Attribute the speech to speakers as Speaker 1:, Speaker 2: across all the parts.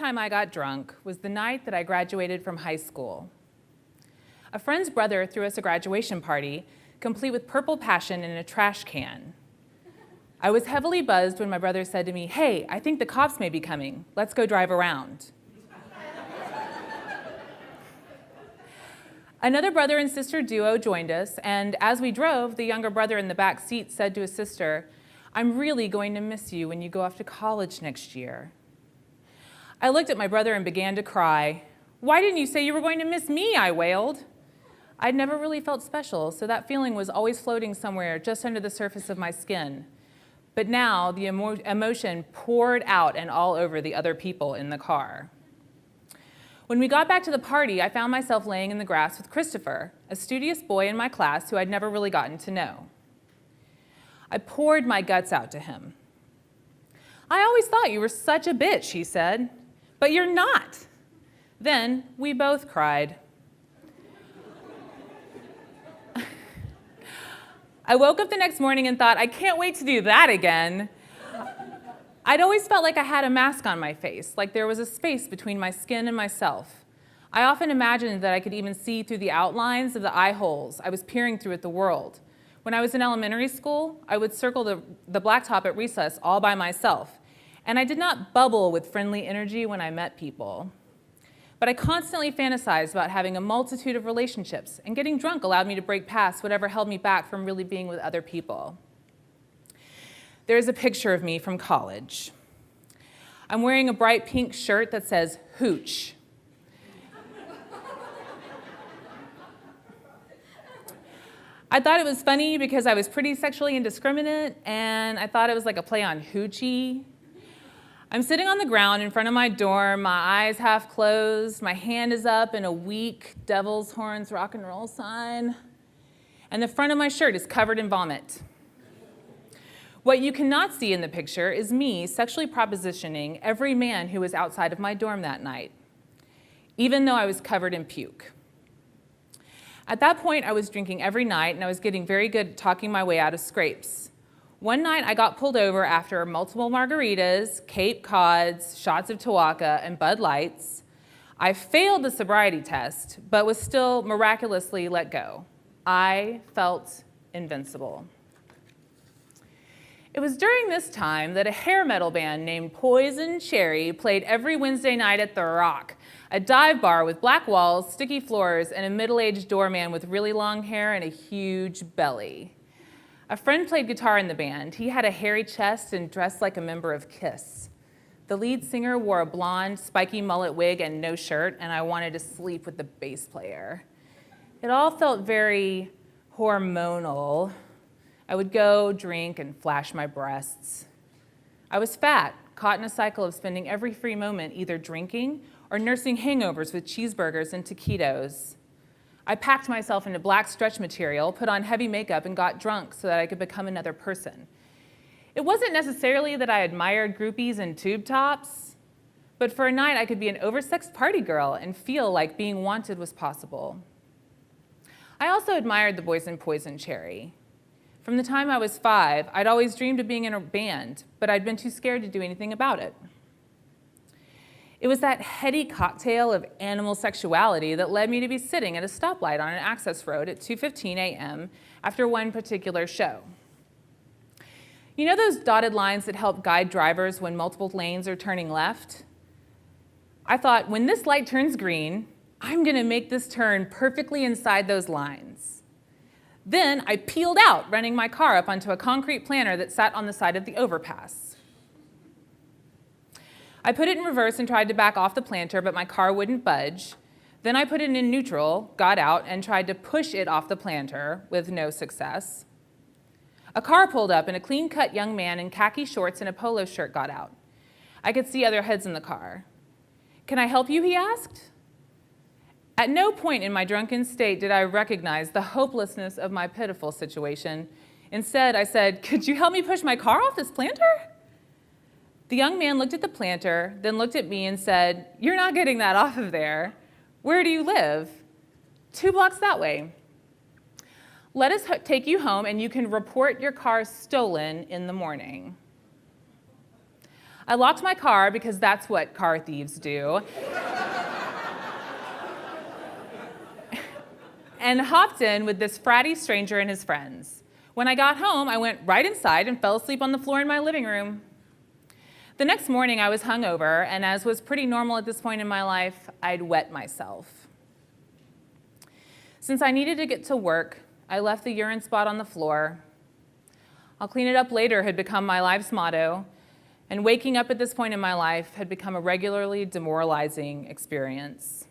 Speaker 1: time I got drunk was the night that I graduated from high school. A friend's brother threw us a graduation party, complete with purple passion in a trash can. I was heavily buzzed when my brother said to me, "Hey, I think the cops may be coming. Let's go drive around." Another brother and sister duo joined us, and as we drove, the younger brother in the back seat said to his sister, "I'm really going to miss you when you go off to college next year." I looked at my brother and began to cry. "Why didn't you say you were going to miss me?" I wailed. I'd never really felt special, so that feeling was always floating somewhere just under the surface of my skin. But now the emotion poured out and all over the other people in the car. When we got back to the party, I found myself laying in the grass with Christopher, a studious boy in my class who I'd never really gotten to know. I poured my guts out to him. "I always thought you were such a bitch," he said, "but you're not." Then we both cried. I woke up the next morning and thought, I can't wait to do that again. I'd always felt like I had a mask on my face, like there was a space between my skin and myself. I often imagined that I could even see through the outlines of the eye holes I was peering through at the world. When I was in elementary school, I would circle the blacktop at recess all by myself, and I did not bubble with friendly energy when I met people. But I constantly fantasized about having a multitude of relationships, and getting drunk allowed me to break past whatever held me back from really being with other people. There's a picture of me from college. I'm wearing a bright pink shirt that says hooch. I thought it was funny because I was pretty sexually indiscriminate, and I thought it was like a play on hoochie. I'm sitting on the ground in front of my dorm, my eyes half closed, my hand is up in a weak devil's horns rock and roll sign, and the front of my shirt is covered in vomit. What you cannot see in the picture is me sexually propositioning every man who was outside of my dorm that night, even though I was covered in puke. At that point, I was drinking every night, and I was getting very good at talking my way out of scrapes. One night, I got pulled over after multiple margaritas, Cape Cods, shots of Tawaka, and Bud Lights. I failed the sobriety test, but was still miraculously let go. I felt invincible. It was during this time that a hair metal band named Poison Cherry played every Wednesday night at The Rock, a dive bar with black walls, sticky floors, and a middle-aged doorman with really long hair and a huge belly. A friend played guitar in the band. He had a hairy chest and dressed like a member of Kiss. The lead singer wore a blonde, spiky mullet wig and no shirt, and I wanted to sleep with the bass player. It all felt very hormonal. I would go, drink, and flash my breasts. I was fat, caught in a cycle of spending every free moment either drinking or nursing hangovers with cheeseburgers and taquitos. I packed myself into black stretch material, put on heavy makeup, and got drunk so that I could become another person. It wasn't necessarily that I admired groupies and tube tops, but for a night I could be an oversexed party girl and feel like being wanted was possible. I also admired the boys in Poison Cherry. From the time I was 5, I'd always dreamed of being in a band, but I'd been too scared to do anything about it. It was that heady cocktail of animal sexuality that led me to be sitting at a stoplight on an access road at 2:15 a.m. after one particular show. You know those dotted lines that help guide drivers when multiple lanes are turning left? I thought, when this light turns green, I'm going to make this turn perfectly inside those lines. Then I peeled out, running my car up onto a concrete planter that sat on the side of the overpass. I put it in reverse and tried to back off the planter, but my car wouldn't budge. Then I put it in neutral, got out, and tried to push it off the planter with no success. A car pulled up, and a clean-cut young man in khaki shorts and a polo shirt got out. I could see other heads in the car. "Can I help you?" he asked. At no point in my drunken state did I recognize the hopelessness of my pitiful situation. Instead, I said, "Could you help me push my car off this planter?" The young man looked at the planter, then looked at me and said, "You're not getting that off of there. Where do you live?" 2 blocks that way. "Let us take you home and you can report your car stolen in the morning." I locked my car because that's what car thieves do. And hopped in with this fratty stranger and his friends. When I got home, I went right inside and fell asleep on the floor in my living room. The next morning, I was hungover, and as was pretty normal at this point in my life, I'd wet myself. Since I needed to get to work, I left the urine spot on the floor. I'll clean it up later had become my life's motto, and waking up at this point in my life had become a regularly demoralizing experience.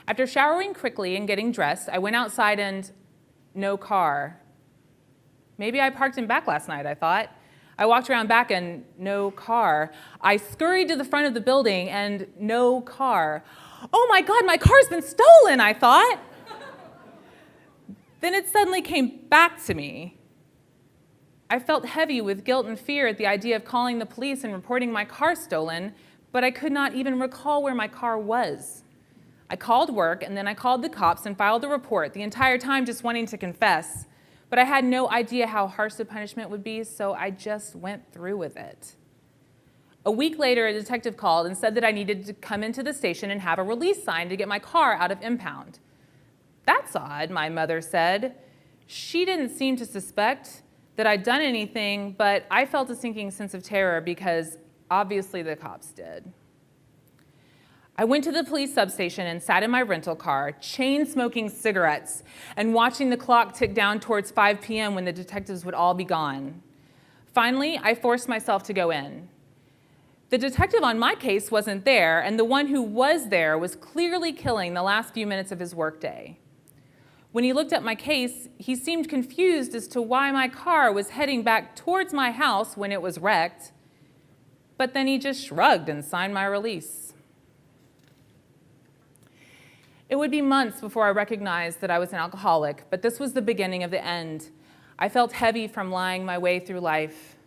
Speaker 1: After showering quickly and getting dressed, I went outside and no car. Maybe I parked in back last night, I thought. I walked around back and no car. I scurried to the front of the building and no car. Oh my God, my car's been stolen, I thought. Then it suddenly came back to me. I felt heavy with guilt and fear at the idea of calling the police and reporting my car stolen, but I could not even recall where my car was. I called work, and then I called the cops and filed a report, the entire time just wanting to confess. But I had no idea how harsh the punishment would be, so I just went through with it. A week later, a detective called and said that I needed to come into the station and have a release signed to get my car out of impound. That's odd, my mother said. She didn't seem to suspect that I'd done anything, but I felt a sinking sense of terror because obviously the cops did. I went to the police substation and sat in my rental car, chain-smoking cigarettes and watching the clock tick down towards 5 p.m. when the detectives would all be gone. Finally, I forced myself to go in. The detective on my case wasn't there, and the one who was there was clearly killing the last few minutes of his workday. When he looked at my case, he seemed confused as to why my car was heading back towards my house when it was wrecked, but then he just shrugged and signed my release. It would be months before I recognized that I was an alcoholic, but this was the beginning of the end. I felt heavy from lying my way through life.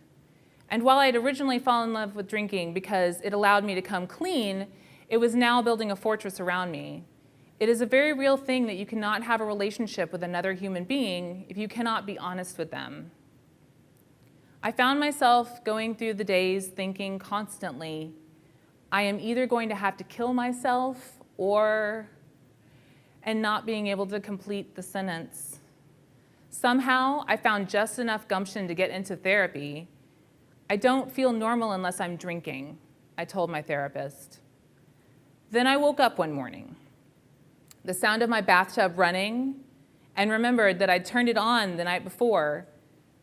Speaker 1: And while I had originally fallen in love with drinking because it allowed me to come clean, it was now building a fortress around me. It is a very real thing that you cannot have a relationship with another human being if you cannot be honest with them. I found myself going through the days thinking constantly, I am either going to have to kill myself and not being able to complete the sentence. Somehow, I found just enough gumption to get into therapy. I don't feel normal unless I'm drinking, I told my therapist. Then I woke up one morning, the sound of my bathtub running, and remembered that I'd turned it on the night before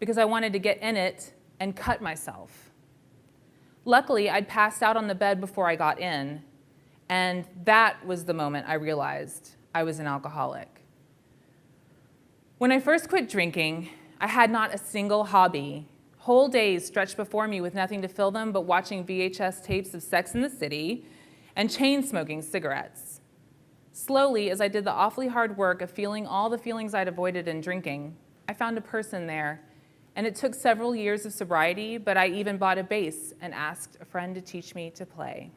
Speaker 1: because I wanted to get in it and cut myself. Luckily, I'd passed out on the bed before I got in, and that was the moment I realized I was an alcoholic. When I first quit drinking, I had not a single hobby. Whole days stretched before me with nothing to fill them but watching VHS tapes of Sex and the City and chain-smoking cigarettes. Slowly, as I did the awfully hard work of feeling all the feelings I'd avoided in drinking, I found a person there, and it took several years of sobriety, but I even bought a bass and asked a friend to teach me to play.